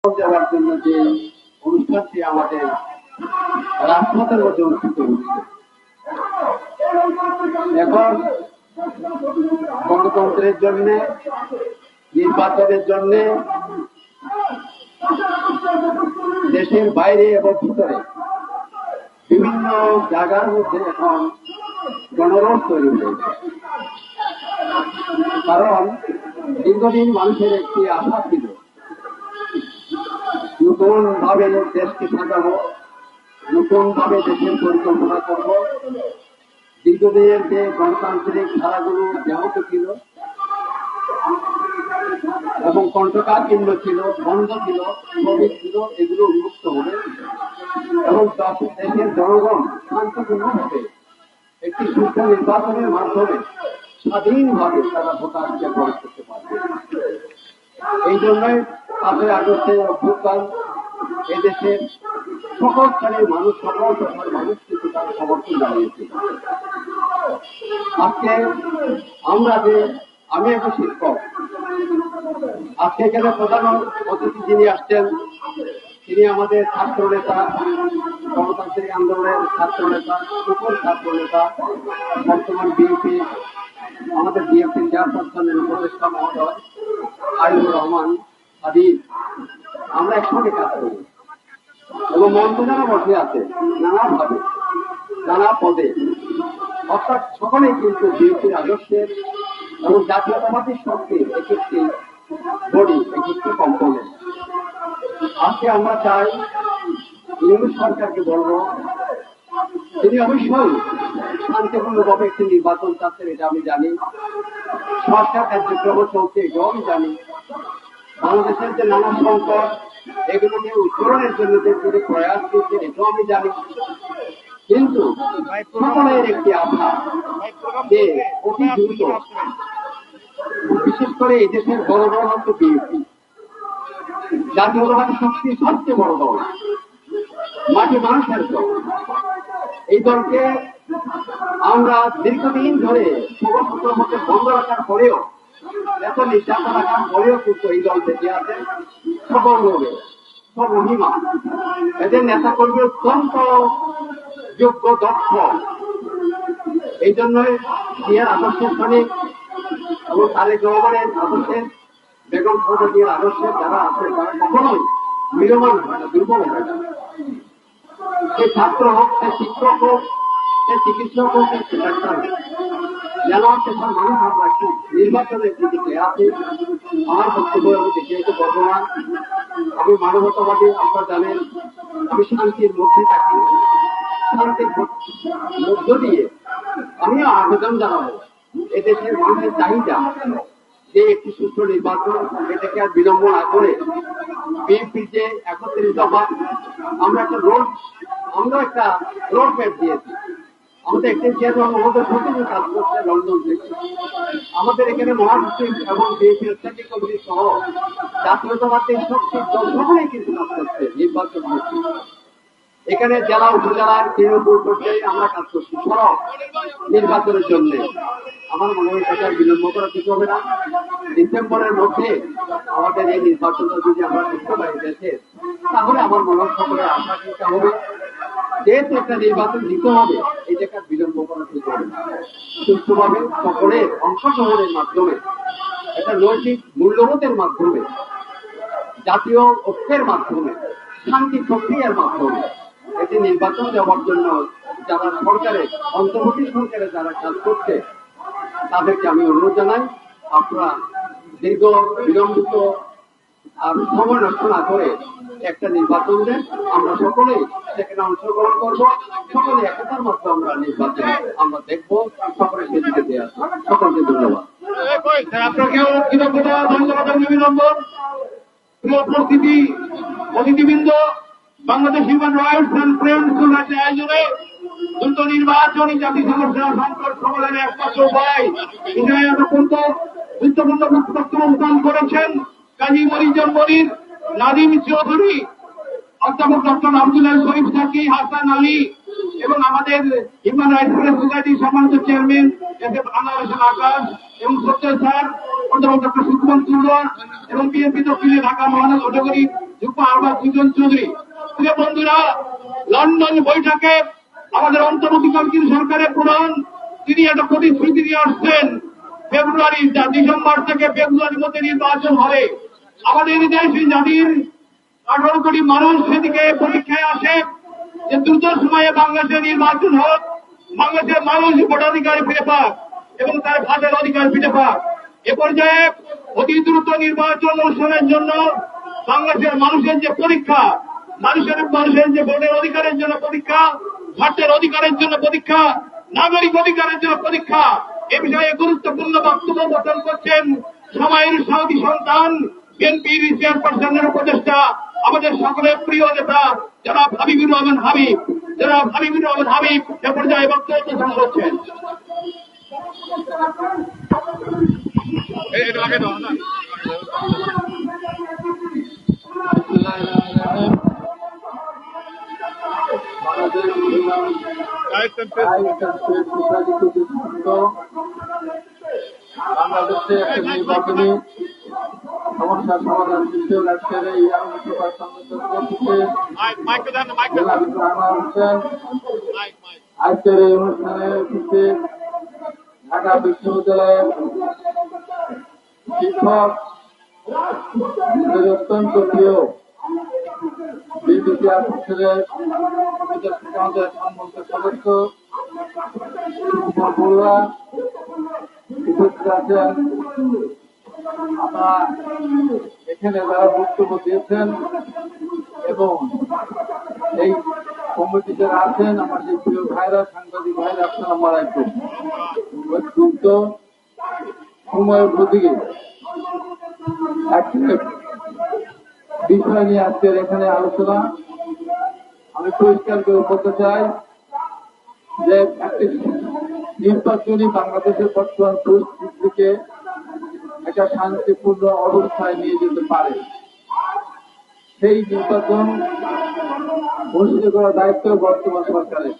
দেওয়ার জন্য যে অনুষ্ঠানটি আমাদের রাজপথের মধ্যে অনুষ্ঠিত হচ্ছে, এখন গণতন্ত্রের জন্য, নির্বাচনের জন্য দেশের বাইরে এবং ভিতরে বিভিন্ন জায়গার মধ্যে এখন গণরোষ তৈরি হয়েছে। কারণ দীর্ঘদিন মানুষের একটি আশা ছিল নতুন ভাবে দেশকে সাজাবো, নতুন ভাবে দেশের পরিকল্পনা করব। দীর্ঘদিনের যে গণতান্ত্রিক ধারাগুলো ব্যাহত ছিল এবং কণ্ঠকাকীর্ণ ছিল, বন্ধ ছিল, শ্রমিক ছিল, এগুলো উন্মুক্ত হবে এবং দেশের জনগণ শান্তিপূর্ণভাবে একটি সুষ্ঠু নির্বাচনের মাধ্যমে স্বাধীনভাবে তারা ভোটাধিকার প্রয়োগ করতে পারবে। এই জন্যই 5ই আগস্টের অভ্যুত্থান এদেশের সকল শ্রেণীর মানুষ, সকল পেশার মানুষ কিন্তু তার সমর্থন জানিয়েছে। আজকে আমরা আমি একটা শিক্ষক, আজকে এখানে প্রধান অতিথি যিনি আসছেন তিনি আমাদের ছাত্র নেতা, গণতান্ত্রিক আন্দোলনের ছাত্র নেতা, সকল ছাত্র নেতা, বর্তমান বিএনপি আমাদের বিএনপি চেয়ারপারসনের উপদেষ্টা মহোদয় আইনুর রহমান হাবিব, আমরা একসঙ্গে কাজ করি এবং মন্ত্রীরা বসে আছে নানাভাবে নানা পদে, অর্থাৎ সকলেই কিন্তু বিএনপির আদর্শের এবং জাতীয়তাবাদী শক্তির এক একটি বডি, এক একটি কম্পোনেন্ট। আজকে আমরা চাই ইউনিট সরকারকে বলবো তিনি অবশ্যই শান্তিপূর্ণভাবে একটি নির্বাচন চাচ্ছেন, এটা আমি জানি। সংস্কার কার্যক্রম চলছে, এটাও আমি জানি। বাংলাদেশের যে নানা সংকট এগুলোকে উত্তরণের জন্য যে তিনি প্রয়াস করছেন, এটাও আমি জানি। কিন্তু সকলের একটি আশা যে অতি দ্রুত, বিশেষ করে এই দেশের বড় দল হচ্ছে বিএনপি, জাতীয়তাবাদী শক্তির সবচেয়ে বড় দল, মাটি মানুষের দল। এই দলকে আমরা দীর্ঘদিন ধরে 16 বছর মধ্যে বন্ধ রাখার পরেও, এত নির্যাতন রাখার পরেও কিন্তু এই দল বেঁচে আছে সবলভাবে, সবহিমা। এদের নেতা কর্মী অত্যন্ত যোগ্য, দক্ষ। এই জন্যই জিয়ার আদর্শের সঙ্গে এবং তারেক রহমানের আদর্শের, বেগম খালেদা জিয়ার আদর্শের যারা আছে তারা কখনোই মিলমান হয় না, দুর্বল হয় না। সে ছাত্র হোক, সে শিক্ষক হোক, সে চিকিৎসক হোক, সে ডাক্তার হোক, যেন সেসব মানুষ আমরা একটু নির্বাচনের দিকে আছে। আমার বক্তব্য আমি দেখিয়েছি বর্তমান, আমি মানবতাবাদী, আপনারা জানেন। আমি শান্তির মধ্যে থাকি, শান্তির মধ্য দিয়ে আমিও আবেদন জানাবো এদেশের মানুষের চাহিদা যে একটি সুস্থ নির্বাচন, এটাকে আর বিলম্ব না করে বিএনপির যে 31 দফা আমরা একটা রোড ম্যাপ দিয়েছি। আমাদের একটি আমাদের প্রতিদিন কাজ করছে লন্ডন থেকে। আমাদের এখানে মহাসচিব এবং বিএনপি স্ট্যান্ডিং কমিটি সহ জাতীয়তাবাদী শক্তির দল সকলেই কিন্তু কাজ করছে নির্বাচন হচ্ছে। এখানে জেলা উপজেলার তৃণমূল পর্যায়ে আমরা কাজ করছি সব নির্বাচনের জন্য। আমার মনে হয় সেটা বিলম্ব করা কিছু হবে না। ডিসেম্বরের মধ্যে আমাদের এই নির্বাচনটা যদি আমরা করতে পারি দেশে, তাহলে আমার মনে হয় সকলের আশা চিন্তা হবে, যেহেতু একটা নির্বাচন দিতে হবে, এটাকে বিলম্ব করা ঠিক হবে না। সুস্থভাবে সকলের অংশগ্রহণের মাধ্যমে, একটা নৈতিক মূল্যবোধের মাধ্যমে, জাতীয় ঐক্যের মাধ্যমে, শান্তি প্রক্রিয়ার মাধ্যমে এটি নির্বাচন দেওয়ার জন্য যারা সরকারের, অন্তর্বর্তী সরকারে যারা কাজ করছে তাদেরকে আমি অনুরোধ জানাই, আপনারা দীর্ঘ বিলম্বিত আর সময় নষ্ট না করে একটা নির্বাচন দেন। আমরা সকলেই সেখানে অংশগ্রহণ করবো, সকলে একতার মধ্যে আমরা নির্বাচন আমরা দেখবো, সকলে সেদিকে দেওয়া। সকলকে ধন্যবাদ। আপনাকেও কৃতজ্ঞতা, ধন্যবাদ, অভিনন্দন। প্রিয় অতিথিবৃন্দ, Bangladesh human rights and friends সোসাইটির আয়োজনে দ্রুত নির্বাচনী জাতিসংঘ সংকট সমাধানের একমাত্র উপায়, এখানে অত্যন্ত গুরুত্বপূর্ণ বক্তব্য প্রদান করেছেন কাজী মরিজন মনির, নাদিম চৌধুরী, অধ্যাপক ডক্টর আব্দুল্লাহ শরীফ সাকি, হাসান আলী, এবং আমাদের হিউম্যান রাইটস সোসাইটি সম্মানিত chairman S F Anwar Hossain Akash এবং সত্তর স্যার অধ্যাপক ডক্টর সুকুমার চৌধুরী এবং বিএনপি দক্ষিণে ঢাকা মহানগর ঘটকরী যুগ্ম আহ্বায়ক সুজন চৌধুরী। প্রিয় বন্ধুরা, লন্ডন বৈঠকে আমাদের অন্তর্বর্তীকালীন সরকারের প্রধান তিনি একটা প্রতিশ্রুতি দিয়ে আসছেন ডিসেম্বর থেকে ফেব্রুয়ারির মধ্যে নির্বাচন হবে। আমাদের দেশ জাতির 18 কোটি মানুষ সেদিকে পরীক্ষায় আসে যে দ্রুত সময়ে বাংলাদেশে নির্বাচন হোক, বাংলাদেশের মানুষ ভোটাধিকার ফিরে পাক এবং তার ভাতের অধিকার ফিরে পাক। এ পর্যায়ে অতি দ্রুত নির্বাচন অনুষ্ঠানের জন্য বাংলাদেশের মানুষের যে পরীক্ষা, মানুষের যে ভোটের অধিকারের জন্য পরীক্ষা, ভোটের অধিকারের জন্য পরীক্ষা, নাগরিক অধিকারের জন্য পরীক্ষা, এ বিষয়ে গুরুত্বপূর্ণ বক্তব্য প্রদান করছেন সময়ের সাউদি সন্তান বিএনপির চেয়ারপারসনের উপদেষ্টা আমাদের সকলের প্রিয় নেতা জনাব হাবিবুর রহমান হাবিব। জনাব হাবিবুর রহমান হাবিব এ পর্যায়ে বক্তব্য প্রদান করছেন। বাংলাদেশে একটা নির্বাচনী সমস্যার সমাধান সৃষ্টি রাজ্যের এই আলোচনা আজকের এই অনুষ্ঠানে উপস্থিত ঢাকা বিশ্ববিদ্যালয়ের শিক্ষক অত্যন্ত প্রিয় বিপিসি আসনের সম্মানিত সদস্য বড়ুয়া উপস্থিত আছেন। আপনারা এখানে যারা বক্তব্য দিয়েছেন এবং এই কমিটি যারা আছেন, আমার যে প্রিয় ভাইরা, সাংবাদিক ভাইরা, আপনারা আমার একটু অত্যন্ত সময়ের প্রতিকে একটা বিষয় নিয়ে আজকের এখানে আলোচনা আমি পরিষ্কার করে বলতে চাই যে একটি নির্বাচনী বাংলাদেশের বর্তমান পরিস্থিতিকে একটা শান্তিপূর্ণ অবস্থায় নিয়ে যেতে পারে। সেই নির্বাচন ঘোষিত করার দায়িত্ব বর্তমান সরকারের।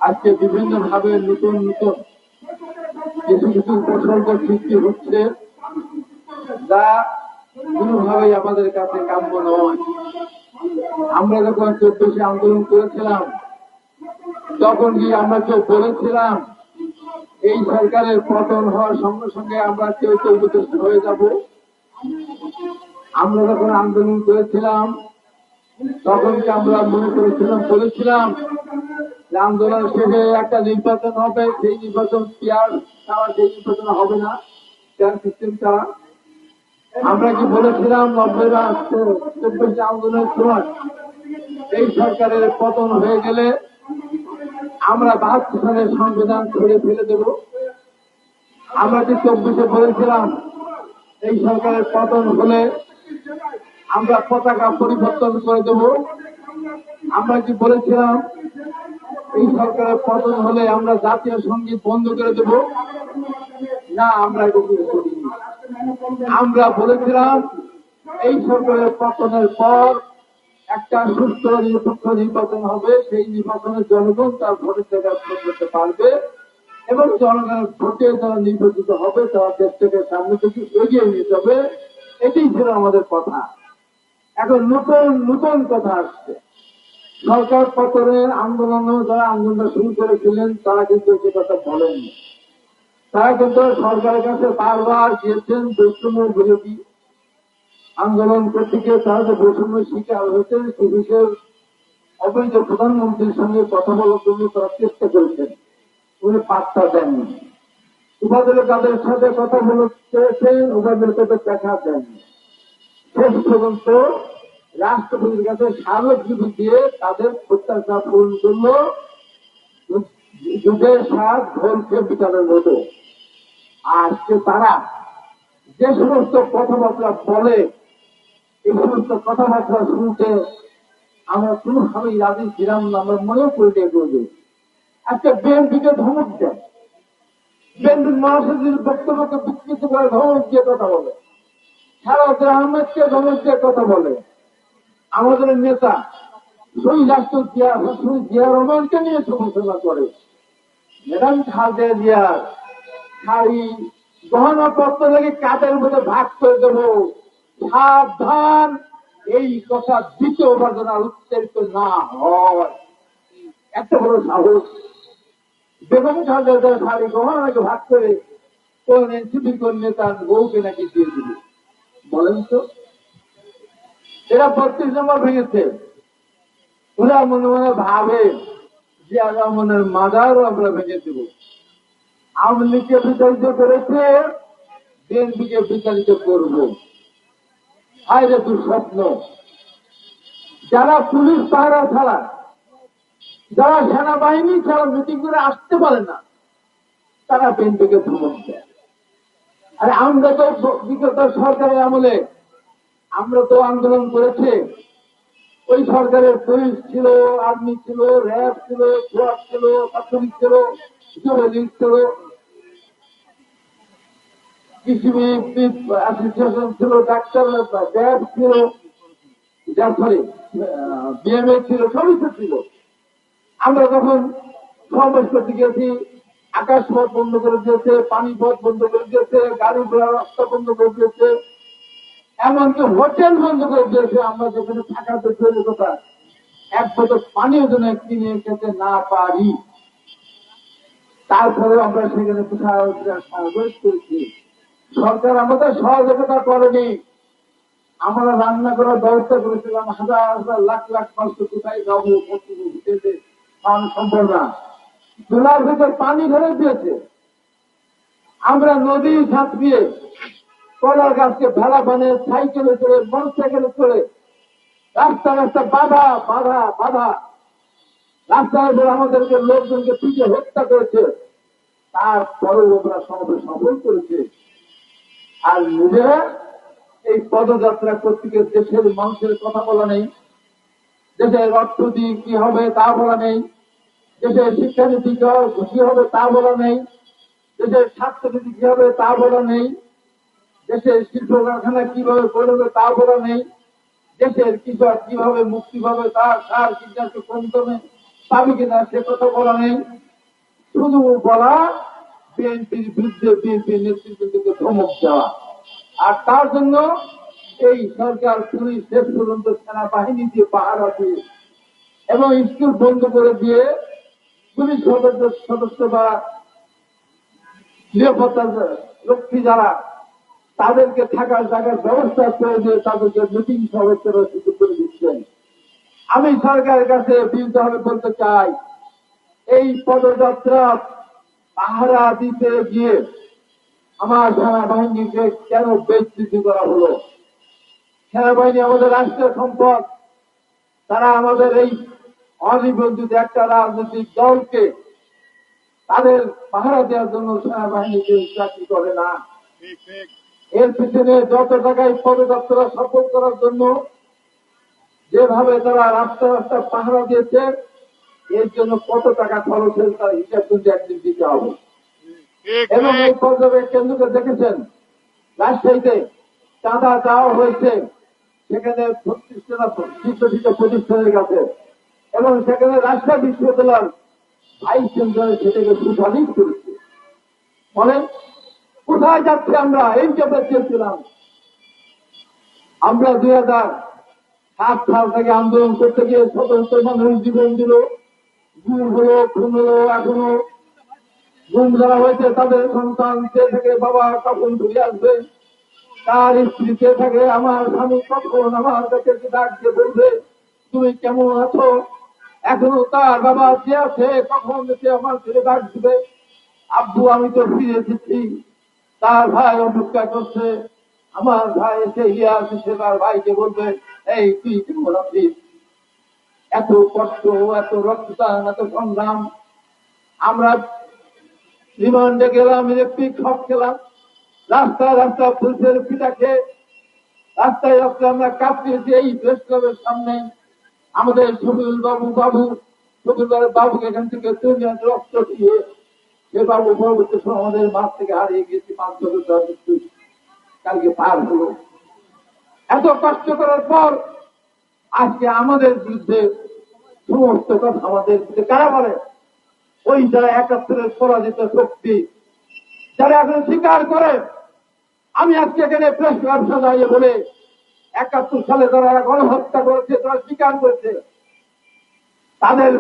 আজকে বিভিন্ন ভাবে নতুন নতুন কিছু কিছু প্রসঙ্গ সৃষ্টি হচ্ছে যা কোনোভাবেই আমাদের কাছে কাম্য নয়। আমরা যখন 24 আন্দোলন করেছিলাম তখন কি আমরা কেউ বলেছিলাম এই সরকারের পতন হওয়ার সঙ্গে সঙ্গে আমরা কেউ উপদেষ্টা হয়ে যাব? আমরা যখন আন্দোলন করেছিলাম তখন কি আমরা মনে বলেছিলাম যে আন্দোলন শেষে একটা নির্বাচন হবে, সেই নির্বাচন পিয়ার ছাড়া সেই নির্বাচন হবে না, পিয়ার সিস্টেম ছাড়া? আমরা কি বলেছিলাম 90 বা 24 আন্দোলনের সময় এই সরকারের পতন হয়ে গেলে আমরা 72 সালের সংবিধান ছড়ে ফেলে দেব? আমরা কি 24-এ বলেছিলাম এই সরকারের পতন হলে আমরা পতাকা পরিবর্তন করে দেব? আমরা কি বলেছিলাম এই সরকারের পতন হলে আমরা জাতীয় সঙ্গীত বন্ধ করে দেব? না, আমরা এটা কিছু করিনি। আমরা বলেছিলাম এই সরকারের পতনের পর একটা সুস্থ নিরপেক্ষ নির্বাচন হবে, সেই নির্বাচনে জনগণ তার ভোটের জায়গা করতে পারবে এবং জনগণের ভোটে যারা নির্বাচিত হবে তারা দেশটাকে সামনে থেকে এগিয়ে নিয়ে যাবে। এটাই ছিল আমাদের কথা। এখন নতুন নতুন কথা আসছে। সরকার পতনের আন্দোলনে যারা আন্দোলনটা শুরু করেছিলেন তারা কিন্তু সে কথা বলেননি। তারা কিন্তু সরকারের কাছে বারবার গিয়েছেন বৈষম্য বিরোধী আন্দোলন করতে গিয়ে তারা যে বৈষম্য শিকার হয়েছেন সে বিষয়ে অবৈধ প্রধানমন্ত্রীর সঙ্গে কথা বলার জন্য তারা চেষ্টা করেছেন, উনি পাত্তা দেননি। উপাদেশ তাদের সাথে কথা বলেছেন, উপাদেশ তাদের দেখা দেননি। শেষ পর্যন্ত রাষ্ট্রপতির কাছে স্মারকলিপি দিয়ে তাদের প্রত্যাশা পূরণ করল যুগের সাথ ঢোলকে বিচারের মতো। আজকে তারা যে সমস্ত কথাবার্তা বলে এই সমস্ত কথাবার্তা শুনতে আমরা কোনোভাবেই রাজি ছিলাম না, আমরা মনেও করি করবে। একটা বিএনপিকে ধমক দেয়, বিএনপির মহাসচিবের বক্তব্যকে বিকৃত করে ধমক দিয়ে কথা বলে, সারাউদ্দিন আহমেদকে ধমক দিয়ে কথা বলে। আমাদের নেতা শহীদ রাষ্ট্র জিয়া রহমানকে নিয়ে সমালোচনা করে। ম্যাডাম খালেদা জিয়ার শাড়ি গহনাপত্র থেকে কাদের মধ্যে ভাগ করে দেবো, সাবধান এই কথা দ্বিতীয়বার যেন উচ্চারিত না হয়। এত বড় সাহস! বেগম খালেদা জিয়ার শাড়ি গহনাকে ভাগ করে কোন এনসিপি কোন নেতার বউকে নাকি দিয়ে দিবে, বলেন তো? এরা 32 নম্বর ভেঙেছে। ওরা মনে মনে ভাবে যে রহমানের মাজারও আমরা ভেঙে দেব। আওয়ামী লীগকে বিতাড়িত করেছে, বিএনপিকে বিতাড়িত করব। হায় রে দুঃস্বপ্ন! যারা পুলিশ পাহারা ছাড়া, যারা সেনাবাহিনী ছাড়া মিটিং করে আসতে পারে না, তারা বিএনপিকে ধমক দেয়। আরে আমরা তো বিগত সরকারের আমলে আমরা তো আন্দোলন করেছি। ওই সরকারের পুলিশ ছিল, আর্মি ছিল, র্যাব ছিল, সোয়াট ছিল, ছাত্রলীগ ছিল, যুবলীগ ছিল, কৃষি অ্যাসোসিয়েশন ছিল, ডাক্তার র্যাব ছিল, বিএমএ ছিল, সবই তো ছিল। আমরা যখন সমাবেশ করতে গিয়েছি, আকাশ পথ বন্ধ করে দিয়েছে, পানি পথ বন্ধ করে দিয়েছে, গাড়ি ঘোড়া রাস্তা বন্ধ করে দিয়েছে, এমনকি হোটেল বন্ধ করে দিয়েছে। আমরা যেখানে থাকার তৈরি কথা, এক বোতল পানিও যেন কিনে খেতে না পারি। তারপরে আমরা সেখানে সমাবেশ করেছি। সরকার আমাদের সহযোগিতা করেনি। আমরা রান্না করার ব্যবস্থা করেছিলাম, হাজার হাজার লাখ লাখ মানুষ কোথায় যাবো, খাওয়ানো সম্ভব না। চুলার ভেতর পানি ধরে দিয়েছে। আমরা নদী ঝাঁপিয়ে কলার গাছকে ভেলা বানিয়ে সাইকেলে চলে, মোটর সাইকেলে চলে, রাস্তা রাস্তা বাধা বাধা বাধা, রাস্তার উপর আমাদেরকে লোকজনকে পিঠে হত্যা করেছে। তারপরেও আমরা সমাবেশ সফল করেছে। আর নিজেরা এই পদযাত্রা করতে গিয়ে দেশের মানুষের কথা বলা নেই, দেশের অর্থনীতি কি হবে তা বলা নেই, দেশের শিক্ষানীতি কি হবে তা বলা নেই, দেশের স্বাস্থ্যনীতি কি হবে তা বলা নেই, দেশের শিল্প কারখানা কিভাবে গড়বে তা বলা নেই, দেশের কৃষক কিভাবে মুক্তি পাবে, তার সার কীটনাশক কম দামে পাবে কিনা সে কথা বলা নেই। শুধু বলা বিএনপির বিরুদ্ধে, বিএনপির নেতৃত্বকে ধমক দেওয়া। আর তার জন্য এই সরকার পুলিশ শেষ পর্যন্ত সেনাবাহিনী দিয়ে পাহারা দিয়ে এবং স্কুল বন্ধ করে দিয়ে পুলিশ সদস্য বা নিরাপত্তা রক্ষী যারা, তাদেরকে থাকার জায়গার ব্যবস্থা করে দিয়ে তাদেরকে মিটিং সদস্যরা সুযোগ করে দিচ্ছেন। আমি সরকারের কাছে বিরুদ্ধভাবে বলতে চাই, এই পদযাত্রা পাহারা দিতে গিয়ে আমার সেনাবাহিনীকে কেন বেইজ্জতি করা হলো? সেনাবাহিনী আমাদের রাষ্ট্রের সম্পদ। তারা আমাদের এই অনিবন্ধিত একটা রাজনৈতিক দলকে তাদের পাহারা দেওয়ার জন্য সেনাবাহিনীকে চাকরি করে না। এর পিছনে যত টাকায় পদযাত্রা সফল করার জন্য যেভাবে তারা রাস্তা রাস্তা পাহারা দিয়েছে, এর জন্য কত টাকা খরচ হয়েছে তার হিসাব কিন্তু একদিন দিতে হবে। এবং এই পর্যবেক্ষণ কেন্দ্রকে দেখেছেন, রাজশাহীতে চাঁদা দেওয়া হয়েছে সেখানে প্রতিষ্ঠানের কাছে, এবং সেখানে রাজশাহী বিশ্ববিদ্যালয়ের ভাইস চ্যান্সেলর সেটাকে সুপারিশ করেছে। ফলে কোথায় যাচ্ছে আমরা? এই যে চেয়েছিলাম আমরা 2007 সাল থেকে আন্দোলন করতে গিয়ে শত শত মানুষ জীবন দিল, গুম হলো, খুন হলো, এখনো গুম যারা হয়েছে তাদের সন্তান যে থেকে বাবা কখন ফিরে আসবে, তার স্ত্রী যে থাকে আমার স্বামী কখন আমার কাছে ডাক দিয়ে বলবে তুমি কেমন আছো, এখনো তার বাবা যে আছে কখন সে আমার ছেলে ডাক দিবে, আব্বু আমি তো ফিরে এসেছি, তার ভাই অপেক্ষা করছে, আমার ভাই এসে ইলিয়াস সে তার ভাইকে বলবে এই তুই কেমন আছিস। এত কষ্ট, এত রক্তদান, এত সংগ্রাম। আমরা রিমান্ডে গেলাম, ইলেকট্রিক শক খেলাম, রাস্তায় রাস্তায় পুলিশের পিঠা খেয়ে রাস্তায় রাস্তায় আমরা কাঁপিয়েছি। এই প্রেস ক্লাবের সামনে আমাদের শফিউল বাবুকে এখান থেকে রক্ত দিয়ে সে বাবু পরবর্তী সময় আমাদের মাঠ থেকে হারিয়ে গেছি। 5 বছর মৃত্যু কালকে পার হলো। এত কষ্ট করার পর আজকে আমাদের বিরুদ্ধে সমস্ত কথা আমাদের কারা বলে? ওই যারা 71-এর পরাজিত শক্তি, যারা এখন স্বীকার করে। আমি আজকে এখানে প্রেস ক্লাব সাজাইয়ে বলে 71 সালে যারা গণহত্যা করেছে, তারা স্বীকার করেছে। তাদের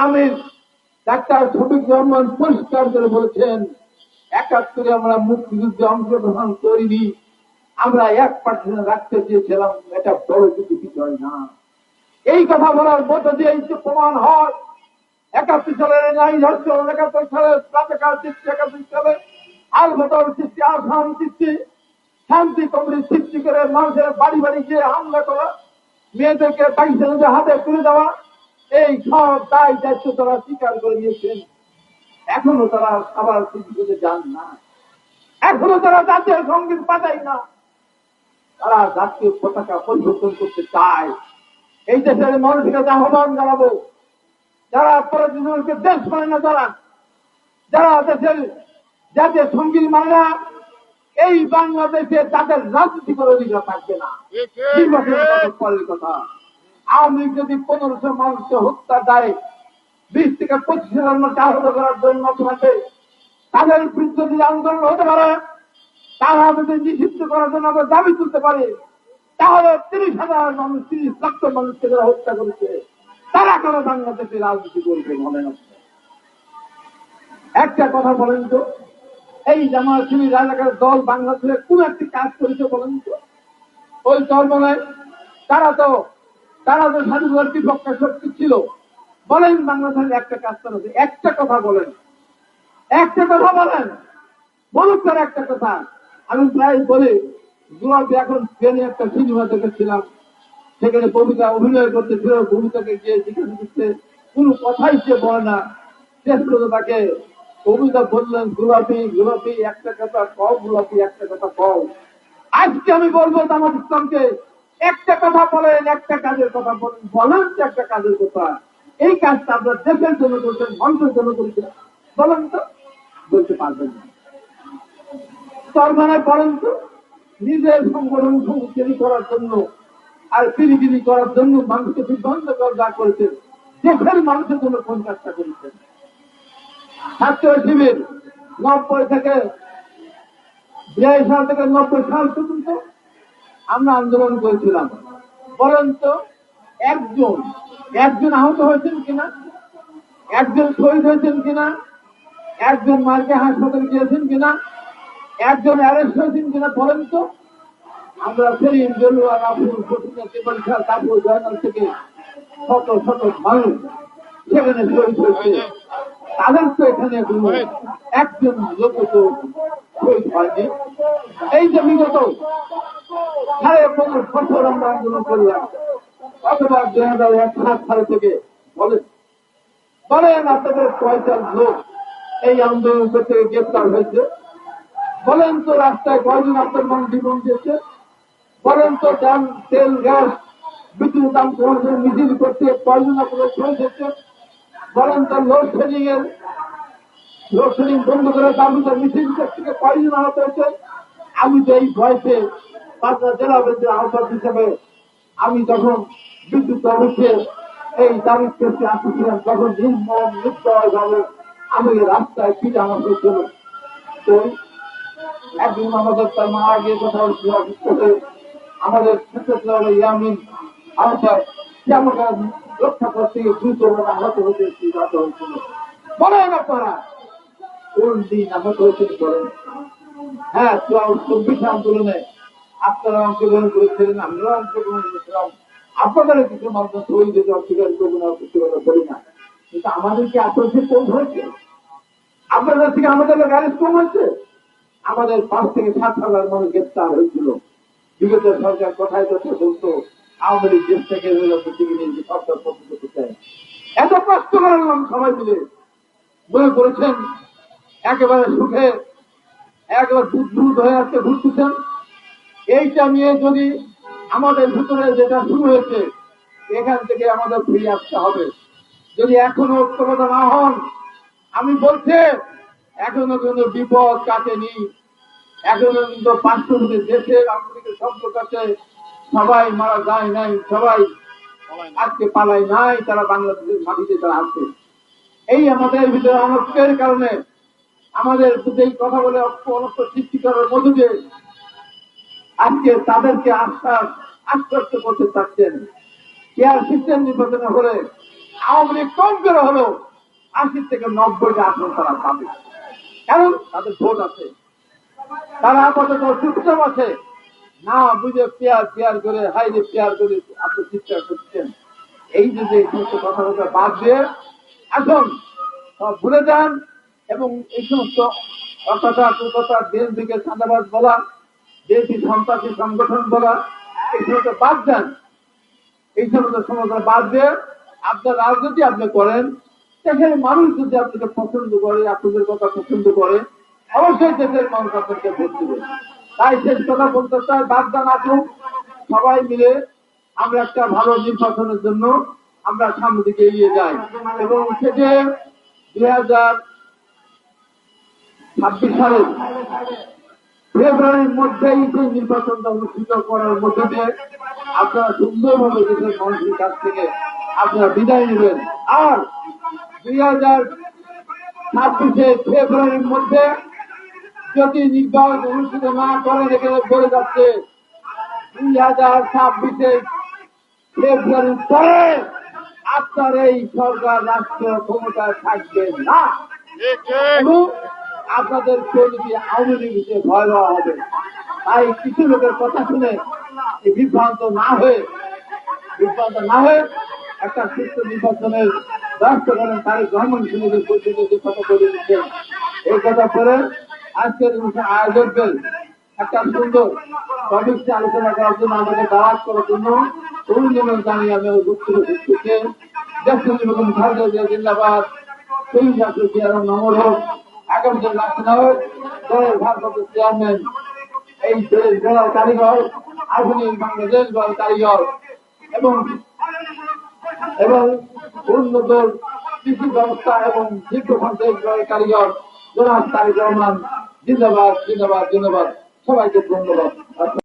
আমির ডাক্তার শফিক রহমান পরিষ্কার করে বলেছেন, 71-এ আমরা মুক্তিযুদ্ধে অংশগ্রহণ করিনি, আমরা 1% রাখতে চেয়েছিলাম, এটা বড় কিছু বিষয় না। এই কথা বলার মধ্য দিয়ে এই যে প্রমাণ হয় 71 সালের ন্যায় ধর্ষণ, 71 সালের রাজাকার সৃষ্টি, 71 সালে আল বদল সৃষ্টি, আসাম সৃষ্টি, শান্তি কমিটি সৃষ্টি করে মানুষের বাড়ি বাড়ি গিয়ে হামলা করা, মেয়েদেরকে পাকিস্তানিদের হাতে তুলে দেওয়া, এই সব দায় দায়িত্ব তারা স্বীকার করে নিয়েছেন। এখনো তারা আবার সৃষ্টি করতে যান না, এখনো তারা জাতীয় সঙ্গীত পাঠায় না, তারা জাতীয় পতাকা পরিবর্তন করতে চায়। এই দেশের মানুষের কাছে আহ্বান জানাবো, যারা পরাজিতকে দেশ মানে না, যারা দেশের জাতীয় সঙ্গীত মানে না, এই বাংলাদেশে তাদের রাজনীতি করে অধিকার থাকবে না। পরের কথা, আওয়ামী লীগ যদি 1500 মানুষকে হত্যা দেয়, 20 থেকে 25,000 মানুষ আহত করার জন্য থাকে, তাদের বিরুদ্ধে যদি আন্দোলন হতে পারে, তারা যদি নিষিদ্ধ করার জন্য আমরা দাবি তুলতে পারি, তাহলে 30,000 মানুষ, 30 লক্ষ মানুষকে যারা হত্যা করেছে, তারা কেন বাংলাদেশে রাজনীতি করবে মনে হচ্ছে? একটা কথা বলেন তো, এই জামায়াত শিবির রাজাকার দল বাংলাদেশে কোন একটি কাজ করেছে বলেন তো? ওই দল বলে তারা তো স্বাধীনতার বিপক্ষে শক্তি ছিল, বলেন বাংলাদেশের একটা কাজ করেছে? একটা কথা বলেন, একটা কথা বলেন, বলুক তার একটা কথা। আমি প্রায় বলি, গোলাপি এখন ট্রেনে একটা সিনেমা দেখেছিলাম, সেখানে কবিতা অভিনয় করতেছিল, ভূমিকাকে গিয়ে যেখানে দিচ্ছে কোন কথাই সে বলে না, শেষ করে তাকে কবিতা বললেন, গোলাপি গোলাপি একটা কথা কও, গোলাপি একটা কথা কও। আজকে আমি বলবো জামাত ইসলামকে, একটা কথা বলেন, একটা কাজের কথা বলেন, বলেন যে একটা কাজের কথা, এই কাজটা আপনার দেশের জন্য করছেন, মানুষের জন্য করছেন, বলেন তো? বলতে পারবেন না। তার মানে বলেন তো, নিজের সংগঠন সংস্কৃতি করার জন্য আর পিরিগিরি করার জন্য মানুষকে বিভ্রান্ত যা করেছেন, দেশের মানুষের জন্য কোন কাজটা করেছেন? ছাত্র শিবির 90 থেকে 82 সাল থেকে 90 সাল পর্যন্ত আমরা আন্দোলন করেছিলাম। বলেন তো, একজন আহত হয়েছেন কিনা, একজন শহীদ হয়েছেন কিনা, একজন মার্কে হাসপাতালে গিয়েছেন কিনা, একজন অ্যারেস্ট হয়েছেন কিনা বলেন তো? আমরা সেলিম, জলুয়া, রাফুল, তারপর জয়নাল থেকে শত শত মানুষ সেখানে শহীদ হয়েছে, তাদের তো এখানে কোনো একজন লোক তো শহীদ হয়নি। এই যে বিগত 15.5 বছর আমরা আন্দোলন করলাম, অথবা 2001 সাল থেকে বলেন আপনাদের কয়টা লোক এই আন্দোলন করতে গ্রেপ্তার হয়েছে? বলেন তো রাস্তায় কয়জন আপনার জীবন দিয়েছে? বলেন তো তেল গ্যাস বিদ্যুৎ দাম কমাতে মিছিল করতে কয়জন আপনাদের শহীদ হয়েছে? বলেন তো লোডশেডিং বন্ধ করে দাবিতে মিছিল থেকে কয়জন আহত হয়েছে? আমি তো এই বয়সে পাঁচটা জেলা আহ্বায়ক হিসেবে আমি যখন বিদ্যুৎ অফিসে এই দাবি করতে আসছিলাম, তখন নির্মম নির্দয়ভাবে আমি রাস্তায় ফিরে আমার হয়েছিল। তো একদিন আমাদের তার মা গিয়ে কথা হচ্ছিল, আমাদের ইয়ামিন আহ্বায়ক, সে আমাকে রক্ষা করতে গিয়ে দ্রুত আহত হয়েছিল। বলেন আপনারা কোন দিন আহত হয়েছিল বলেন? হ্যাঁ, 24 আন্দোলনে আপনারা অংশগ্রহণ করেছিলেন, আমরাও অংশগ্রহণ করেছিলাম, আপনাদের কিছু মানুষ শহীদ হয়েছে, অস্বীকার করবো না, করি না, কিন্তু আমাদের কি আপনাদের কম হয়েছে? আপনাদের থেকে আমাদের গাড়ি কম হয়েছে? আমাদের 5 থেকে 7,000 মানুষ গ্রেপ্তার হয়েছিল। বিগত সরকার কোথায় যাচ্ছে বলতো, আওয়ামী লীগ দেশ থেকে সরকার পদ্ধতি করতে এত কষ্ট করালাম সবাই মিলে, মনে করেছেন একেবারে সুখে একেবারে বুদ্বুদ হয়ে আসতে ঘুরতেছেন। এইটা নিয়ে যদি আমাদের ভিতরে যেটা শুরু হয়েছে, এখান থেকে আমাদের ফিরে আসতে হবে। যদি এখনো ঐক্যবদ্ধ না হন, আমি বলছি এখনো কিন্তু বিপদ কাটেনি, এখনো কিন্তু পার্শ্ববর্তী দেশের আমেরিকার শব্দ কাছে সবাই মারা যায় নাই, সবাই আজকে পালাই নাই, তারা বাংলাদেশের মাটিতে তারা আছে। এই আমাদের ভিতরে অনর্থের কারণে আমাদের এই কথা বলে অনর্থ সৃষ্টি করার মধ্য দিয়ে আজকে তাদেরকে আশ্বস্ত করতে চাচ্ছেন। কেয়ার সিস্টেম নির্বাচনে হলে আওয়ামী লীগ কম করে হলো 80 থেকে 90টা আসন তারা পাবে, কারণ তাদের ভোট আছে। তারা আপাতত সুস্থম আছে, না বুঝে পেয়ার করে হাইরে পেয়ার করে আপনি চিৎকার করছেন। এই যে সমস্ত কথাবার্তা বাদ দিয়ে এখন সব ভুলে যান এবং এই সমস্ত কথা বিএনপিকে চাঁদাবাজ বলা, বিএনপি সন্ত্রাসী সংগঠন বলা, এই সমস্ত বাদ দেন। এই সমস্ত সমস্যা বাদ দিয়ে আপনার রাজনীতি আপনি করেন, সেখানে মানুষ যদি আপনাকে পছন্দ করে, আপনাদের কথা পছন্দ করে, অবশ্যই দেশের মানুষ আপনাকে ভোট দেবে। তাই শেষ কথা বলতে চাই, বাগদান আসুন, সবাই মিলে আমরা একটা ভালো নির্বাচনের জন্য আমরা সামনের দিকে এগিয়ে যাই এবং সেটি 2026 সালের ফেব্রুয়ারির মধ্যেই সেই নির্বাচনটা অনুষ্ঠিত করার মধ্যে দিয়ে আপনারা সুন্দরভাবে দেশের মানুষের কাছ থেকে আপনারা বিদায় নেবেন। আর 2026 ফেব্রুয়ারির মধ্যে যদি নির্বাচন অনুষ্ঠিত না করেন, এখানে বলে যাচ্ছে 2026 ফেব্রুয়ারির পরে আপনার এই সরকার রাষ্ট্রীয় ক্ষমতায় থাকবে না এবং আপনাদের চলবি আওয়ামী লীগ হিসেবে ভয়াবহ হবে। তাই কিছু লোকের কথা শুনে বিভ্রান্ত না হয়ে একটা সুস্থ নির্বাচনের ব্যবস্থা করেন। তারেক রহমান সুযোগের পরিষদে যে কথা বলে দিচ্ছেন, এই কথা বলে আজকের আয়োজকদের একটা সুন্দর টপিকসে আলোচনা করার জন্য আমাকে দাওয়াত করার জন্য অভিনন্দন জানিয়ে আমি দুঃখিত দেশ নির্বাচন খালেদা জিন্দাবাদ, শহীদ রাষ্ট্র চেয়ারম্যান নমর হোক, আগামী দিন রাষ্ট্র হোক, দলের ভারপ্রাপ্ত চেয়ারম্যান, এই জেলার কারিগর, আধুনিক বাংলাদেশ দল কারিগর এবং উন্নত কৃষি ব্যবস্থা এবং শিল্প সঞ্চয় কারিগর জনাব তারেক রহমান জিন্দাবাদ জিন্দাবাদ জিন্দাবাদ। সবাইকে ধন্যবাদ।